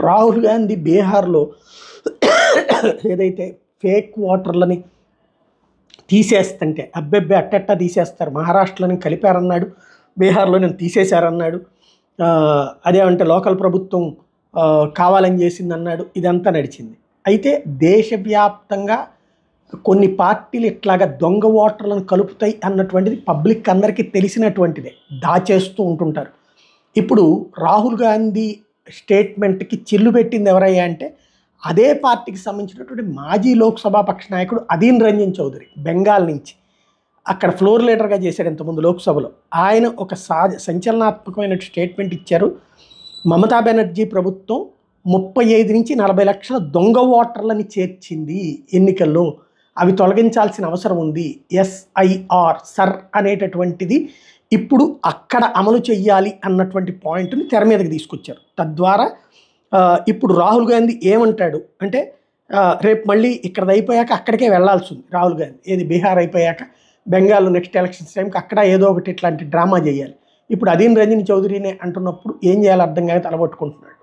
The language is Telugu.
రాహుల్ గాంధీ బీహార్లో ఏదైతే ఫేక్ ఓటర్లని తీసేస్తుంటే అబ్బెబ్బే అట్టట్టా తీసేస్తారు, మహారాష్ట్రలోని కలిపారన్నాడు, బీహార్లో నేను తీసేశారన్నాడు, అదేమంటే లోకల్ ప్రభుత్వం కావాలని చేసిందన్నాడు, ఇదంతా నడిచింది. అయితే దేశవ్యాప్తంగా కొన్ని పార్టీలు ఇట్లాగా దొంగ ఓటర్లను కలుపుతాయి అన్నటువంటిది పబ్లిక్ అందరికీ తెలిసినటువంటిదే, దాచేస్తూ ఉంటుంటారు. ఇప్పుడు రాహుల్ గాంధీ స్టేట్మెంట్కి చిల్లు పెట్టింది ఎవరయ్యా అంటే అదే పార్టీకి సంబంధించినటువంటి మాజీ లోక్సభ పక్ష నాయకుడు అదీన్ రంజన్ చౌదరి, బెంగాల్ నుంచి అక్కడ ఫ్లోర్ లీడర్గా చేశాడు ఇంతకుముందు లోక్సభలో. ఆయన ఒక సంచలనాత్మకమైన స్టేట్మెంట్ ఇచ్చారు. మమతా బెనర్జీ ప్రభుత్వం 35 నుంచి 40 లక్షల దొంగ ఓటర్లని చేర్చింది ఎన్నికల్లో, అవి తొలగించాల్సిన అవసరం ఉంది, SIR సర్ అనేటటువంటిది ఇప్పుడు అక్కడ అమలు చెయ్యాలి అన్నటువంటి పాయింట్ని తెర మీదకి తీసుకొచ్చారు. తద్వారా ఇప్పుడు రాహుల్ గాంధీ ఏమంటాడు అంటే రేపు మళ్ళీ ఇక్కడ అయిపోయాక అక్కడికే వెళ్లాల్సి ఉంది రాహుల్ గాంధీ, ఏది బీహార్ అయిపోయాక బెంగాల్ నెక్స్ట్ ఎలక్షన్స్ టైంకి అక్కడ ఏదో ఒకటి ఇట్లాంటి డ్రామా చేయాలి. ఇప్పుడు అదీన్ రంజన్ చౌదరినే అంటున్నప్పుడు ఏం చేయాలో అర్థం కాక తలబట్టుకుంటున్నాడు.